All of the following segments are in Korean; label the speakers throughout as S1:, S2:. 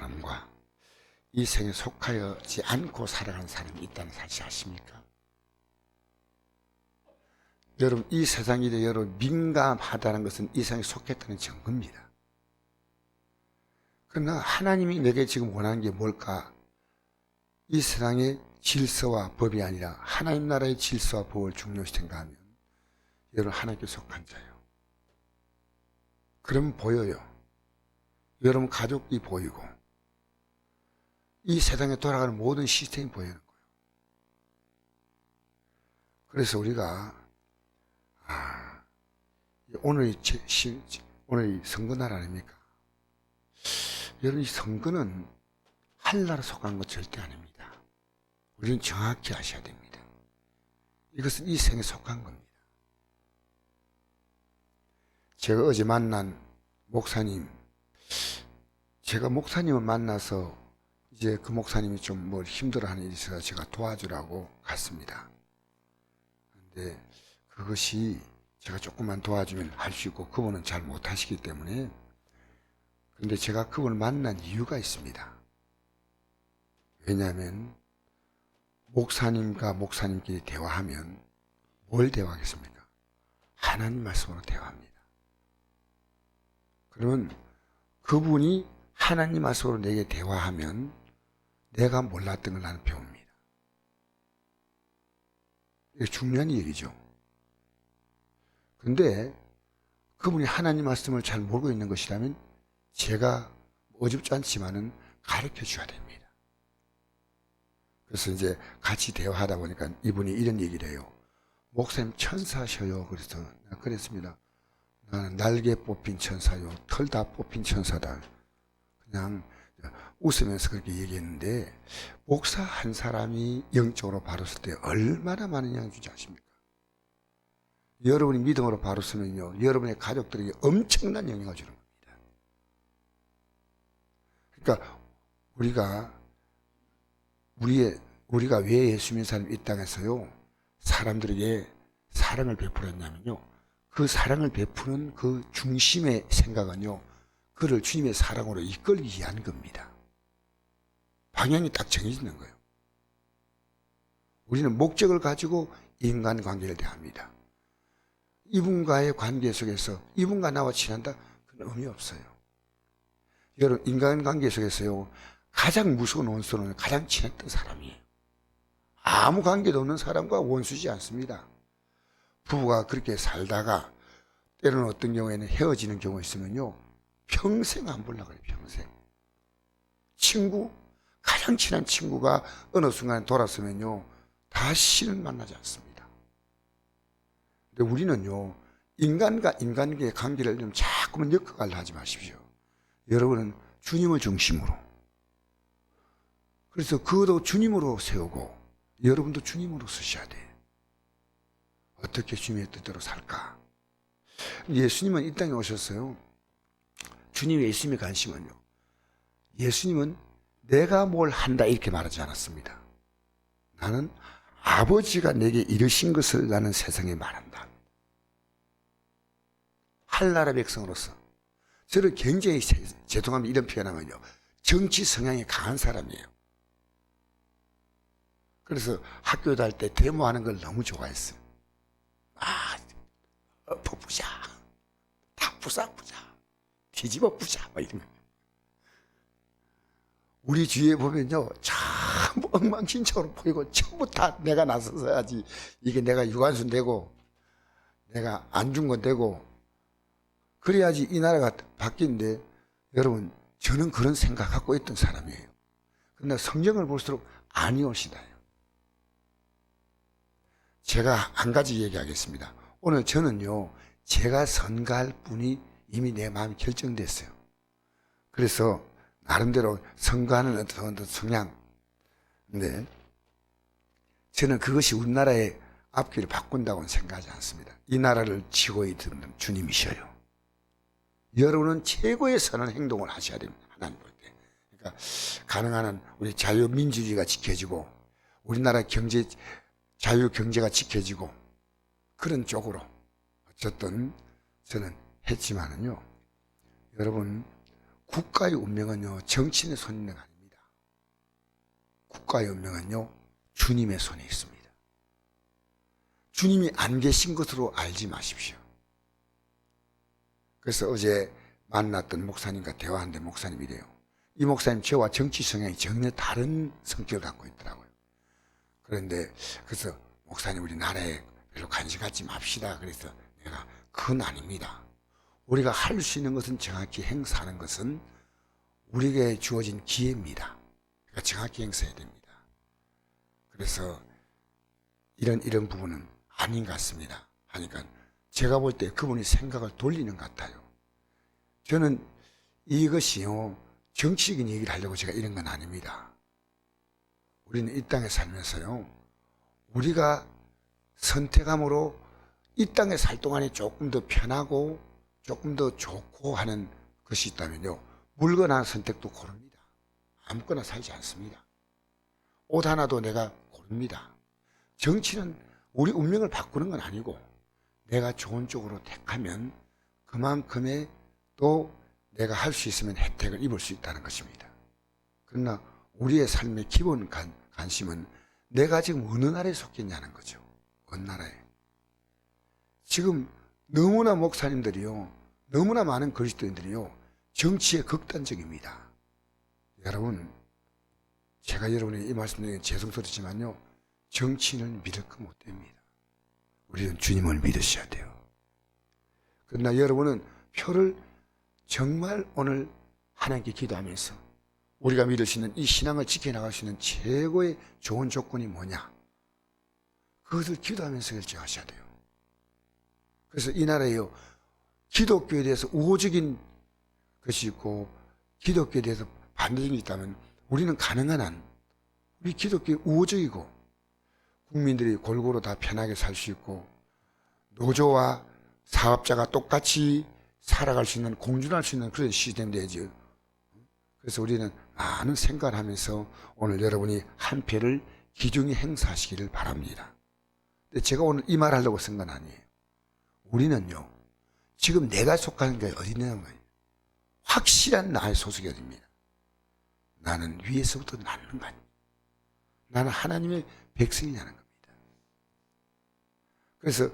S1: 사람과 이 생에 속하여지 않고 살아가는 사람이 있다는 사실 아십니까? 여러분, 이 세상에 대해 여러분 민감하다는 것은 이 세상에 속했다는 증거입니다. 그러나 하나님이 내게 지금 원하는 게 뭘까? 이 세상의 질서와 법이 아니라 하나님 나라의 질서와 법을 중요시한가 하면 여러분 하나님께 속한 자예요. 그러면 보여요. 여러분 가족이 보이고 이 세상에 돌아가는 모든 시스템이 보이는 거예요. 그래서 우리가 오늘이 선거날 아닙니까? 여러분 이 선거는 하늘나라 속한 것 절대 아닙니다. 우리는 정확히 아셔야 됩니다. 이것은 이 생에 속한 겁니다. 제가 어제 만난 목사님, 제가 목사님을 만나서 이제 그 목사님이 좀 뭘 힘들어하는 일이 있어서 제가 도와주라고 갔습니다. 근데 그것이 제가 조금만 도와주면 할 수 있고 그분은 잘 못하시기 때문에, 근데 제가 그분을 만난 이유가 있습니다. 왜냐하면 목사님과 목사님끼리 대화하면 뭘 대화하겠습니까? 하나님 말씀으로 대화합니다. 그러면 그분이 하나님 말씀으로 내게 대화하면 내가 몰랐던 걸 나는 배웁니다. 이게 중요한 얘기죠. 근데 그분이 하나님 말씀을 잘 모르고 있는 것이라면 제가 어줍지 않지만은 가르쳐 줘야 됩니다. 그래서 이제 같이 대화하다 보니까 이분이 이런 얘기를 해요. 목사님 천사셔요. 그래서 내가 그랬습니다. 나는 날개 뽑힌 천사요. 털 다 뽑힌 천사다. 그냥 웃으면서 그렇게 얘기했는데, 목사 한 사람이 영적으로 바로 설 때 얼마나 많은 영향을 주지 아십니까? 여러분이 믿음으로 바로 서면요, 여러분의 가족들에게 엄청난 영향을 주는 겁니다. 그러니까 우리가 왜 예수 믿는 사람이 이 땅에서요 사람들에게 사랑을 베풀었냐면요, 그 사랑을 베푸는 그 중심의 생각은요, 그를 주님의 사랑으로 이끌기 위한 겁니다. 방향이 딱 정해지는 거예요. 우리는 목적을 가지고 인간관계를 대합니다. 이분과의 관계 속에서 이분과 나와 친한다? 그건 의미 없어요. 여러분, 인간관계 속에서요 가장 무서운 원수는 가장 친했던 사람이에요. 아무 관계도 없는 사람과 원수지 않습니다. 부부가 그렇게 살다가 때로는 어떤 경우에는 헤어지는 경우가 있으면요 평생 안 보려고 그래요. 평생. 친구, 가장 친한 친구가 어느 순간 돌아서면요 다시는 만나지 않습니다. 근데 우리는요 인간과 인간과의 관계를 좀 자꾸만 엮어가려 하지 마십시오. 여러분은 주님을 중심으로, 그래서 그도 주님으로 세우고 여러분도 주님으로 쓰셔야 돼요. 어떻게 주님의 뜻대로 살까? 예수님은 이 땅에 오셨어요. 주님의 예수님의 관심은요, 예수님은 내가 뭘 한다 이렇게 말하지 않았습니다. 나는 아버지가 내게 이르신 것을 나는 세상에 말한다. 한나라 백성으로서 저는 굉장히, 죄송합니다 이런 표현하면요, 정치 성향이 강한 사람이에요. 그래서 학교 다닐 때 데모하는 걸 너무 좋아했어요. 부자, 다 부자, 뒤집어 부자, 막 이런 거. 우리 주위에 보면요, 전부 엉망진창으로 보이고, 전부 다 내가 나서서 해야지. 이게 내가 유관순 되고, 내가 안중근 되고, 그래야지 이 나라가 바뀌는데, 여러분, 저는 그런 생각 갖고 있던 사람이에요. 그러나 성경을 볼수록 아니오시다요. 제가 한 가지 얘기하겠습니다. 오늘 저는요, 제가 선가할 분이 이미 내 마음이 결정됐어요. 그래서 나름대로 선가하는 어떤 성향. 근데 저는 그것이 우리나라의 앞길을 바꾼다고는 생각하지 않습니다. 이 나라를 지고 있는 주님이셔요. 여러분은 최고의 선한 행동을 하셔야 됩니다. 하나님 볼 때. 그러니까 가능한 한 우리 자유민주주의가 지켜지고, 우리나라 경제, 자유경제가 지켜지고, 그런 쪽으로 어쨌든 저는 했지만은요, 여러분 국가의 운명은요, 정치인의 손에 있는 거 아닙니다. 국가의 운명은요, 주님의 손에 있습니다. 주님이 안 계신 것으로 알지 마십시오. 그래서 어제 만났던 목사님과 대화하는데 목사님이래요. 이 목사님 저와 정치 성향이 전혀 다른 성격을 갖고 있더라고요. 그런데 그래서 목사님 우리 나라에 별로 관심 갖지 맙시다. 그래서 내가 그건 아닙니다. 우리가 할 수 있는 것은 정확히 행사하는 것은 우리에게 주어진 기회입니다. 그러니까 정확히 행사해야 됩니다. 그래서 이런 부분은 아닌 것 같습니다. 하니까 제가 볼 때 그분이 생각을 돌리는 것 같아요. 저는 이것이요, 정치적인 얘기를 하려고 제가 이런 건 아닙니다. 우리는 이 땅에 살면서요, 우리가 선택함으로 이 땅에 살 동안에 조금 더 편하고 조금 더 좋고 하는 것이 있다면요, 물건 하나 선택도 고릅니다. 아무거나 살지 않습니다. 옷 하나도 내가 고릅니다. 정치는 우리 운명을 바꾸는 건 아니고 내가 좋은 쪽으로 택하면 그만큼의 또 내가 할 수 있으면 혜택을 입을 수 있다는 것입니다. 그러나 우리의 삶의 기본 관심은 내가 지금 어느 나라에 속했냐는 거죠. 어느 나라에. 지금 너무나 목사님들이요, 너무나 많은 그리스도인들이요, 정치에 극단적입니다. 여러분, 제가 여러분에게 이 말씀드리는 죄송스럽지만요, 정치인을 믿을 거 못 됩니다. 우리는 주님을 믿으셔야 돼요. 그러나 여러분은 표를 정말 오늘 하나님께 기도하면서 우리가 믿을 수 있는 이 신앙을 지켜나갈 수 있는 최고의 좋은 조건이 뭐냐? 그것을 기도하면서 결정하셔야 돼요. 그래서 이 나라에요, 기독교에 대해서 우호적인 것이 있고 기독교에 대해서 반대적인 게 있다면 우리는 가능한 한 우리 기독교에 우호적이고 국민들이 골고루 다 편하게 살 수 있고 노조와 사업자가 똑같이 살아갈 수 있는, 공존할 수 있는 그런 시스템 되죠. 그래서 우리는 많은 생각을 하면서 오늘 여러분이 한 표를 귀중히 행사하시기를 바랍니다. 근데 제가 오늘 이 말 하려고 쓴 건 아니에요. 우리는요, 지금 내가 속하는 게 어디 있냐는 거예요. 확실한 나의 소속이 어디입니다. 나는 위에서부터 낳는 거 아니에요. 나는 하나님의 백성이냐는 겁니다. 그래서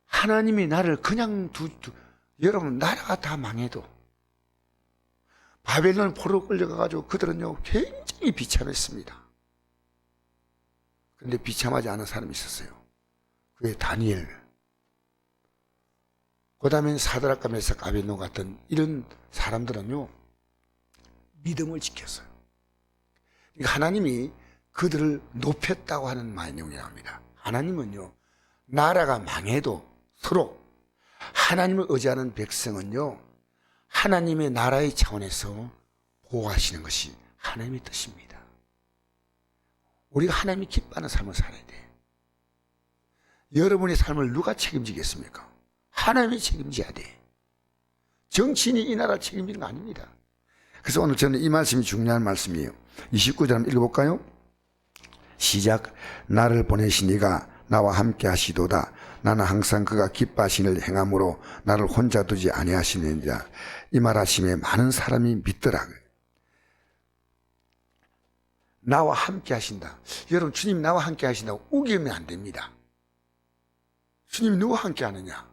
S1: 하나님이 나를 그냥 여러분, 나라가 다 망해도 바벨론 포로 끌려가가지고 그들은요, 굉장히 비참했습니다. 그런데 비참하지 않은 사람이 있었어요. 그게 다니엘. 그 다음엔 사드락과 메삭 아벳노고 같은 이런 사람들은요, 믿음을 지켰어요. 그러니까 하나님이 그들을 높였다고 하는 내용이 나옵니다. 하나님은요, 나라가 망해도 서로 하나님을 의지하는 백성은요, 하나님의 나라의 차원에서 보호하시는 것이 하나님의 뜻입니다. 우리가 하나님이 기뻐하는 삶을 살아야 돼. 여러분의 삶을 누가 책임지겠습니까? 하나님이 책임져야 돼. 정치인이 이 나라를 책임지는 거 아닙니다. 그래서 오늘 저는 이 말씀이 중요한 말씀이에요. 29절 한번 읽어볼까요? 시작. 나를 보내신 이가 나와 함께 하시도다. 나는 항상 그가 기뻐하시는 일을 행함으로 나를 혼자 두지 아니하시느니라. 이 말하심에 많은 사람이 믿더라. 나와 함께 하신다. 여러분, 주님 나와 함께 하신다고 우기면 안 됩니다. 주님이 누구와 함께 하느냐?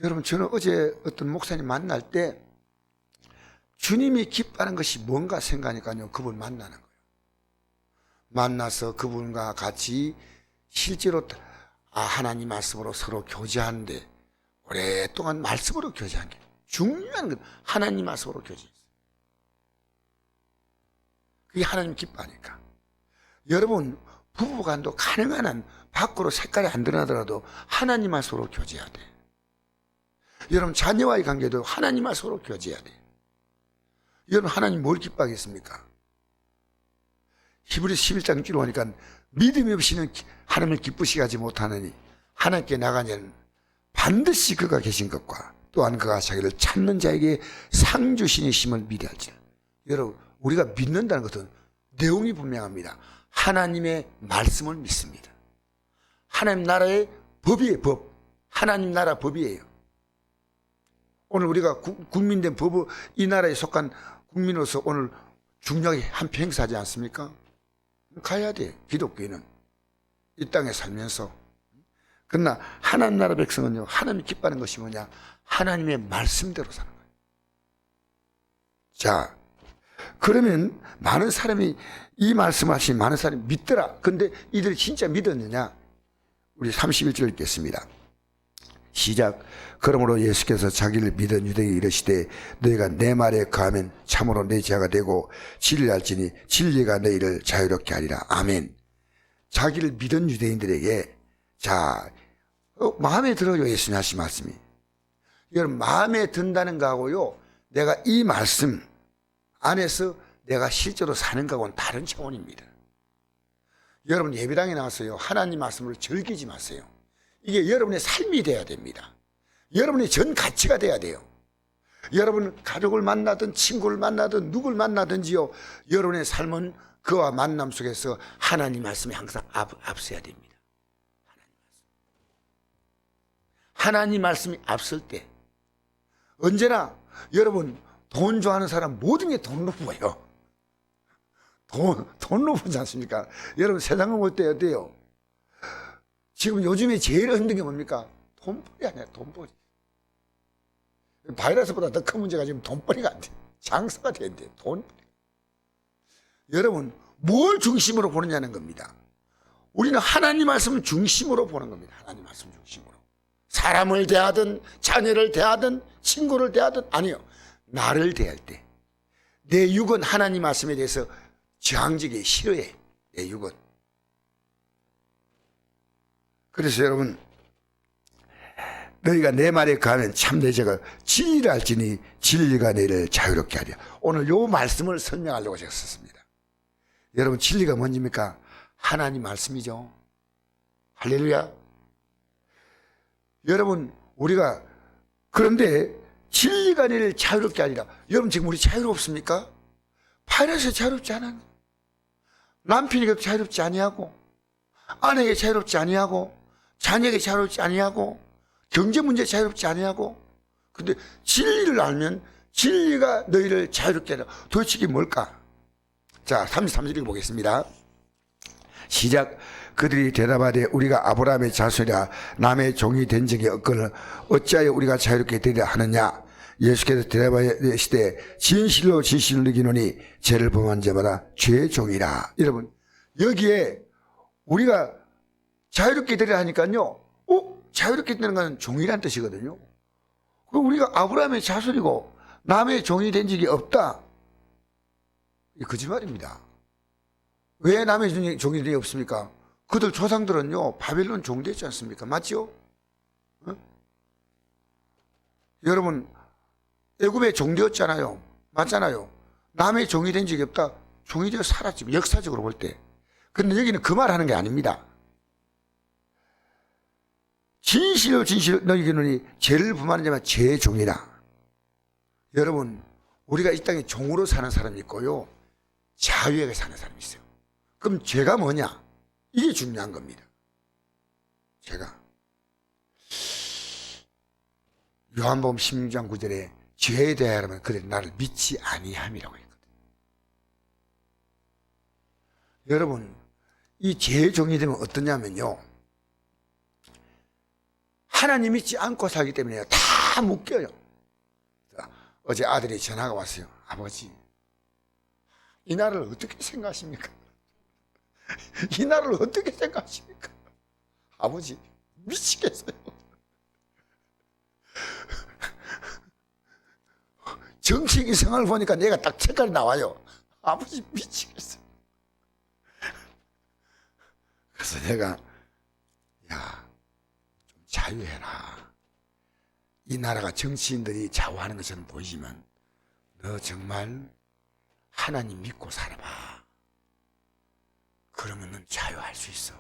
S1: 여러분, 저는 어제 어떤 목사님 만날 때 주님이 기뻐하는 것이 뭔가 생각하니까요, 그분 만나는 거예요. 만나서 그분과 같이 실제로 하나님 말씀으로 서로 교제하는데 오랫동안 말씀으로 교제한 게 중요한 건 하나님 말씀으로 교제했어요. 그게 하나님 기뻐하니까. 여러분, 부부간도 가능한 한 밖으로 색깔이 안 드러나더라도 하나님 말씀으로 교제해야 돼. 여러분, 자녀와의 관계도 하나님 말씀으로 교제해야 돼. 여러분, 하나님 뭘 기뻐하겠습니까? 히브리 11장 기로 하니까 믿음이 없이는 하나님을 기쁘시게 하지 못하느니 하나님께 나가냐는 반드시 그가 계신 것과 또한 그가 자기를 찾는 자에게 상 주시니심을 믿어야지. 여러분, 우리가 믿는다는 것은 내용이 분명합니다. 하나님의 말씀을 믿습니다. 하나님 나라의 법이에요. 법. 하나님 나라 법이에요. 오늘 우리가 국민된 법, 이 나라에 속한 국민으로서 오늘 중요하게 한 평사하지 않습니까? 가야 돼. 기독교인은 이 땅에 살면서. 그러나 하나님 나라 백성은요, 하나님이 기뻐하는 것이 뭐냐? 하나님의 말씀대로 사는 거예요. 자, 그러면 많은 사람이 이 말씀하신 많은 사람이 믿더라. 근데 이들이 진짜 믿었느냐? 우리 31절 읽겠습니다. 시작. 그러므로 예수께서 자기를 믿은 유대인이 이르시되 너희가 내 말에 거하면 참으로 내 제자가 되고 진리를 알지니 진리가 너희를 자유롭게 하리라. 아멘. 자기를 믿은 유대인들에게 자 마음에 들어요. 예수님 하신 말씀이. 여러분 마음에 든다는 거하고요, 내가 이 말씀 안에서 내가 실제로 사는 거하고는 다른 차원입니다. 여러분 예배당에 나와서요, 하나님 말씀을 즐기지 마세요. 이게 여러분의 삶이 돼야 됩니다. 여러분의 전 가치가 돼야 돼요. 여러분 가족을 만나든 친구를 만나든 누굴 만나든지요, 여러분의 삶은 그와 만남 속에서 하나님 말씀이 항상 앞서야 됩니다. 하나님 말씀이 앞설 때 언제나 여러분 돈 좋아하는 사람 모든 게 돈으로 보여요. 돈으로 보지 않습니까? 여러분 세상을 볼 때 어때요? 지금 요즘에 제일 힘든 게 뭡니까? 돈벌이 아니야, 돈벌이. 바이러스보다 더 큰 문제가 지금 돈벌이가 안 돼. 장사가 된대, 돈벌이. 여러분, 뭘 중심으로 보느냐는 겁니다. 우리는 하나님 말씀을 중심으로 보는 겁니다. 하나님 말씀 중심으로. 사람을 대하든, 자녀를 대하든, 친구를 대하든, 아니요. 나를 대할 때. 내 육은 하나님 말씀에 대해서 저항적이 싫어해. 내 육은. 그래서 여러분, 너희가 내 말에 거하면 참 내 제가 진리를 알지니 진리가 너희를 자유롭게 하리라. 오늘 요 말씀을 설명하려고 제가 썼습니다. 여러분 진리가 뭔지입니까? 하나님 말씀이죠. 할렐루야. 여러분 우리가 그런데 진리가 너희를 자유롭게 하리라. 여러분 지금 우리 자유롭습니까? 바이러스에 자유롭지 않아요. 남편에게도 자유롭지 아니하고, 아내에게 자유롭지 아니하고, 자녀에게 자유롭지 아니하고, 경제 문제에 자유롭지 아니하고. 근데 진리를 알면 진리가 너희를 자유롭게 하라. 도대체 이게 뭘까? 자, 33절 읽어보겠습니다. 시작. 그들이 대답하되 우리가 아브라함의 자손이라 남의 종이 된 적이 없거늘 어찌하여 우리가 자유롭게 되려 하느냐? 예수께서 대답하시되 진실로 진실로 이기노니 죄를 범한 자마다 죄의 종이라. 여러분 여기에 우리가 자유롭게 되려 하니까요, 자유롭게 되는 건 종이란 뜻이거든요. 우리가 아브라함의 자손이고 남의 종이 된 적이 없다. 이 거짓말입니다. 왜 남의 종이 된 적이 없습니까? 그들 조상들은요 바벨론 종됐지 않습니까? 맞죠? 여러분 애굽의 종되었잖아요. 맞잖아요. 남의 종이 된 적이 없다. 종이 되어 살았지, 역사적으로 볼 때. 그런데 여기는 그 말 하는 게 아닙니다. 진실로 진실로 너희기노니 죄를 범하는 자만 죄의 종이라. 여러분 우리가 이 땅에 종으로 사는 사람이 있고요, 자유하게 사는 사람이 있어요. 그럼 죄가 뭐냐? 이게 중요한 겁니다. 죄가. 요한복음 16장 9절에 죄에 대하여는 그들 나를 믿지 아니함이라고 했거든요. 여러분 이 죄의 종이 되면 어떠냐면요, 하나님 믿지 않고 살기 때문에 다 묶여요. 어제 아들이 전화가 왔어요. 아버지 이 나라를 어떻게 생각하십니까? 이 나라를 어떻게 생각하십니까? 아버지 미치겠어요. 정치인 생활을 보니까 내가 딱 색깔이 나와요. 아버지 미치겠어요. 그래서 내가 야 좀 자유해라. 이 나라가 정치인들이 좌우하는 것은 보이지만 너 정말 하나님 믿고 살아봐. 그러면 넌 자유할 수 있어.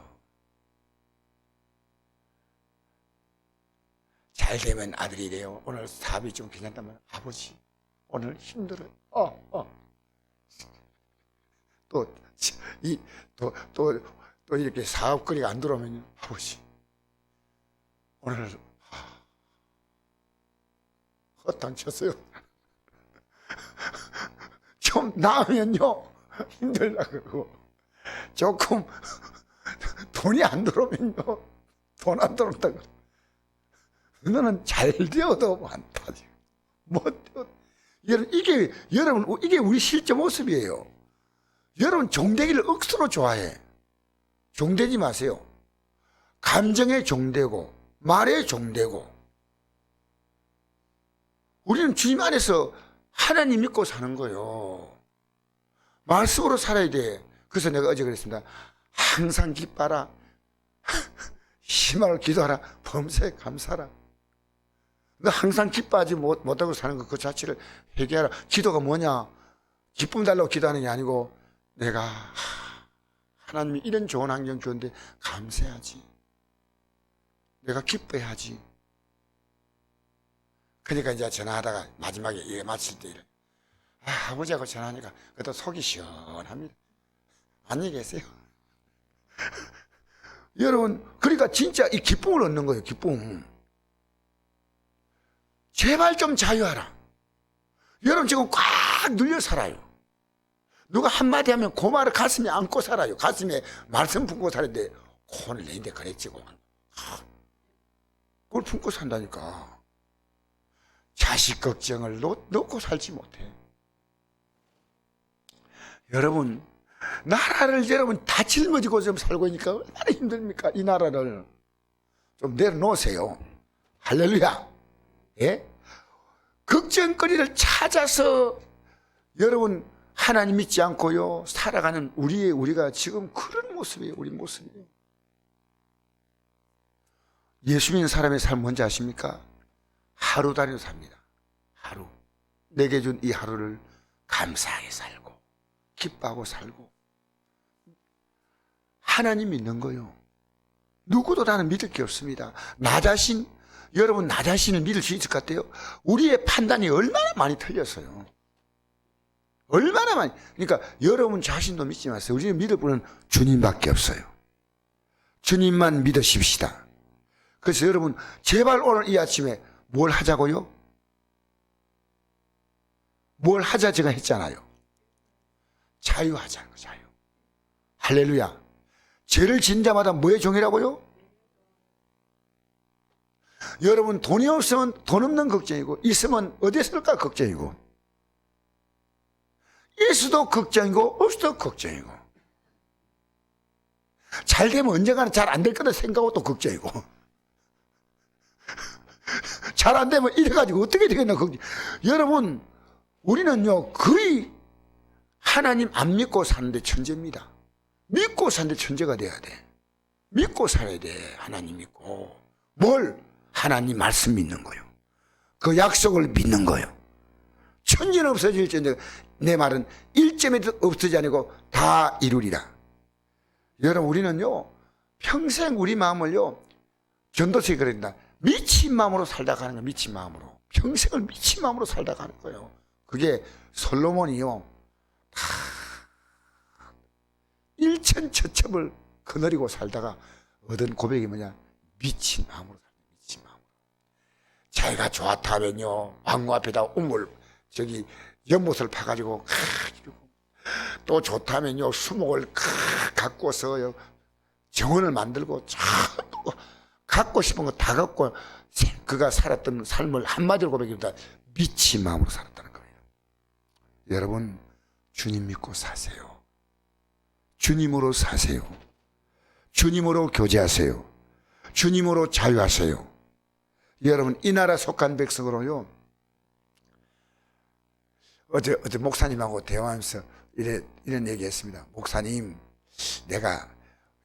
S1: 잘 되면 아들이 이래요. 오늘 사업이 좀 괜찮다면 아버지 오늘 힘들어요. 또 이렇게 사업거리가 안 들어오면 아버지 오늘 허탕 쳤어요. 좀 나으면요 힘들다 그러고, 조금 돈이 안 들어오면요, 돈 안 들어온다 그러고, 너는 잘 되어도 많다. 못 되어도. 여러분, 이게 우리 실제 모습이에요. 여러분, 종되기를 억수로 좋아해. 종되지 마세요. 감정에 종되고, 말에 종되고. 우리는 주님 안에서 하나님 믿고 사는 거예요. 말씀으로 살아야 돼. 그래서 내가 어제 그랬습니다. 항상 기뻐라. 희망을 기도하라. 범사에 감사하라. 너 항상 기뻐하지 못하고 사는 것 그 자체를 회개하라. 기도가 뭐냐? 기쁨 달라고 기도하는 게 아니고, 내가 하나님이 이런 좋은 환경 주는데 감사해야지. 내가 기뻐해야지. 그러니까 이제 전화하다가 마지막에 이게 마칠 때 이래. 아버지하고 전화하니까 그래도 속이 시원합니다. 안녕히 계세요. 여러분, 그러니까 진짜 이 기쁨을 얻는 거예요. 기쁨. 제발 좀 자유하라. 여러분 지금 꽉 눌려 살아요. 누가 한마디 하면 그 말을 가슴에 안고 살아요. 가슴에 말씀 품고 살는데 혼을 내는데 그랬지. 그걸 품고 산다니까. 자식 걱정을 놓고 살지 못해. 여러분, 나라를 여러분 다 짊어지고 좀 살고 있으니까 얼마나 힘듭니까? 이 나라를 좀 내려놓으세요. 할렐루야. 예? 걱정거리를 찾아서 여러분 하나님 믿지 않고요 살아가는 우리가 지금 그런 모습이에요. 우리 모습이에요. 예수 믿는 사람의 삶 뭔지 아십니까? 하루 단위로 삽니다. 하루. 내게 준 이 하루를 감사하게 살고 기뻐하고 살고 하나님 믿는 거요. 누구도 나는 믿을 게 없습니다. 나 자신, 여러분 나 자신을 믿을 수 있을 것 같아요? 우리의 판단이 얼마나 많이 틀렸어요. 얼마나 많이. 그러니까 여러분 자신도 믿지 마세요. 우리는 믿을 분은 주님밖에 없어요. 주님만 믿으십시다. 그래서 여러분 제발 오늘 이 아침에 뭘 하자고요? 뭘 하자 제가 했잖아요. 자유하자는 거. 자유. 할렐루야. 죄를 지은 자마다 뭐의 종이라고요? 여러분 돈이 없으면 돈 없는 걱정이고, 있으면 어디에 쓸까 걱정이고, 있어도 걱정이고 없어도 걱정이고, 잘 되면 언젠가는 잘 안 될 거다 생각하고 또 걱정이고, 잘 안 되면 이래가지고 어떻게 되겠나 걱정. 여러분 우리는요 거의 하나님 안 믿고 사는데 천재입니다. 믿고 사는데 천재가 돼야 돼. 믿고 살아야 돼. 하나님 믿고. 뭘? 하나님 말씀 믿는 거요. 그 약속을 믿는 거요. 천지는 없어질지언정 내 말은 1점에도 없어지지 아니고 다 이루리라. 여러분 우리는요 평생 우리 마음을요, 전도서에 그랬다. 미친 마음으로 살다 가는 거예요. 미친 마음으로. 평생을 미친 마음으로 살다 가는 거예요. 그게 솔로몬이요 다 일천처첩을 거느리고 살다가 얻은 고백이 뭐냐? 미친 마음으로 살다. 미친 마음으로. 자기가 좋았다 하면요 왕궁 앞에다 연못을 파가지고 또 좋다면요 수목을 갖고서 정원을 만들고 또 갖고 싶은 거 다 갖고 그가 살았던 삶을 한마디로 고백합니다. 미친 마음으로 살았다는 거예요. 여러분 주님 믿고 사세요. 주님으로 사세요. 주님으로 교제하세요. 주님으로 자유하세요. 여러분 이 나라 속한 백성으로요, 어제 목사님하고 대화하면서 이런 얘기했습니다. 목사님, 내가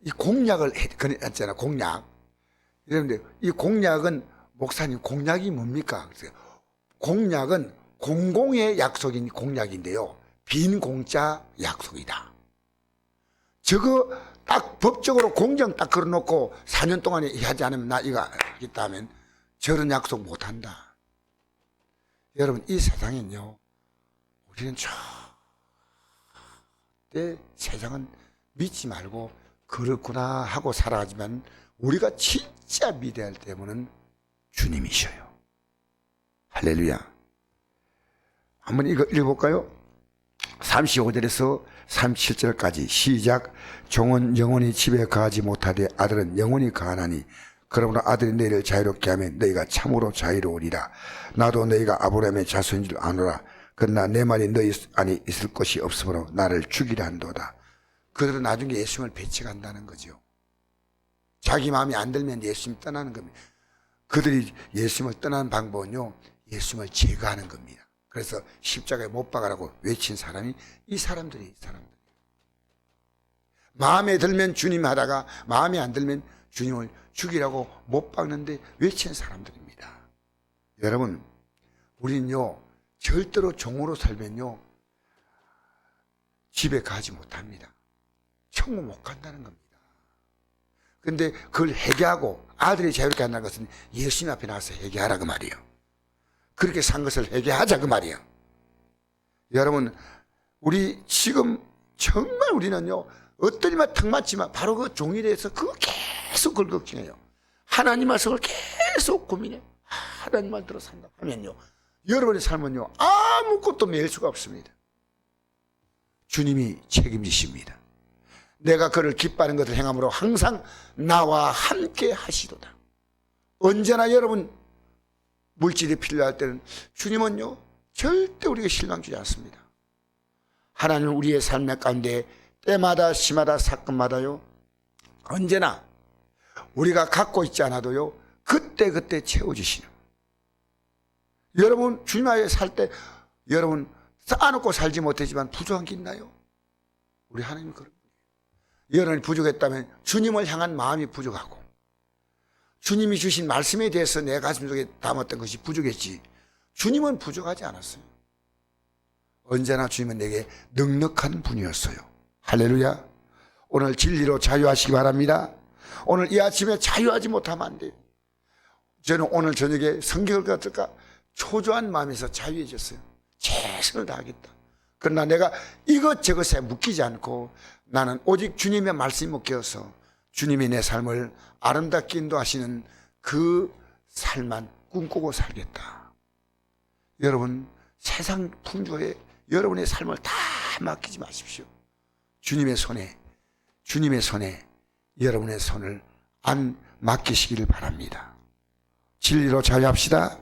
S1: 이 공약을 했잖아. 공약. 이런데 이 공약은 목사님 공약이 뭡니까? 공약은 공공의 약속인 공약인데요, 빈 공짜 약속이다. 저거 딱 법적으로 공정 딱 걸어놓고 4년 동안에 하지 않으면 나 이거 하겠다 하면 저런 약속 못한다. 여러분 이 세상은요, 우리는 절대 세상은 믿지 말고 그렇구나 하고 살아가지만 우리가 진짜 믿어야 할 때문은 주님이셔요. 할렐루야. 한번 이거 읽어볼까요? 35절에서 37절까지 시작. 종은 영원히 집에 거하지 못하되 아들은 영원히 거하나니 그러므로 아들이 너희를 자유롭게 하면 너희가 참으로 자유로우리라. 나도 너희가 아브라함의 자손인 줄 아노라. 그러나 내 말이 너희 안에 있을 것이 없으므로 나를 죽이려 한도다. 그들은 나중에 예수님을 배척한다는 거죠. 자기 마음이 안 들면 예수님 떠나는 겁니다. 그들이 예수님을 떠나는 방법은요, 예수님을 제거하는 겁니다. 그래서 십자가에 못 박으라고 외친 사람이 이 사람들이 마음에 들면 주님 하다가 마음에 안 들면 주님을 죽이라고 못 박는데 외친 사람들입니다. 여러분, 우리는요 절대로 종으로 살면요 집에 가지 못합니다. 천국 못 간다는 겁니다. 근데 그걸 회개하고 아들이 자유롭게 한다는 것은 예수님 앞에 나와서 회개하라 그 말이에요. 그렇게 산 것을 회개하자 그 말이에요. 여러분, 우리 지금 정말 우리는요 어떤 일만 턱 맞지만 바로 그 종이 대해서 그거 계속 그걸 걱정해요. 하나님 말씀을 계속 고민해. 하나님 말대로 산다 하면요 여러분의 삶은요 아무것도 매일 수가 없습니다. 주님이 책임지십니다. 내가 그를 기뻐하는 것을 행함으로 항상 나와 함께 하시도다. 언제나 여러분 물질이 필요할 때는 주님은요 절대 우리에게 실망 주지 않습니다. 하나님은 우리의 삶의 가운데 때마다 시마다 사건마다요 언제나 우리가 갖고 있지 않아도요 그때 채워주시는. 여러분 주님 앞에 살 때 여러분 쌓아놓고 살지 못했지만 부족한 게 있나요? 우리 하나님은 그런 분이에요. 여러분이 부족했다면 주님을 향한 마음이 부족하고 주님이 주신 말씀에 대해서 내 가슴 속에 담았던 것이 부족했지 주님은 부족하지 않았어요. 언제나 주님은 내게 넉넉한 분이었어요. 할렐루야. 오늘 진리로 자유하시기 바랍니다. 오늘 이 아침에 자유하지 못하면 안 돼요. 저는 오늘 저녁에 성경을 갖다가 초조한 마음에서 자유해졌어요. 최선을 다하겠다. 그러나 내가 이것저것에 묶이지 않고 나는 오직 주님의 말씀이 묶여서 주님이 내 삶을 아름답게 인도하시는 그 삶만 꿈꾸고 살겠다. 여러분 세상 풍조에 여러분의 삶을 다 맡기지 마십시오. 주님의 손에 여러분의 손을 안 맡기시기를 바랍니다. 진리로 자유합시다.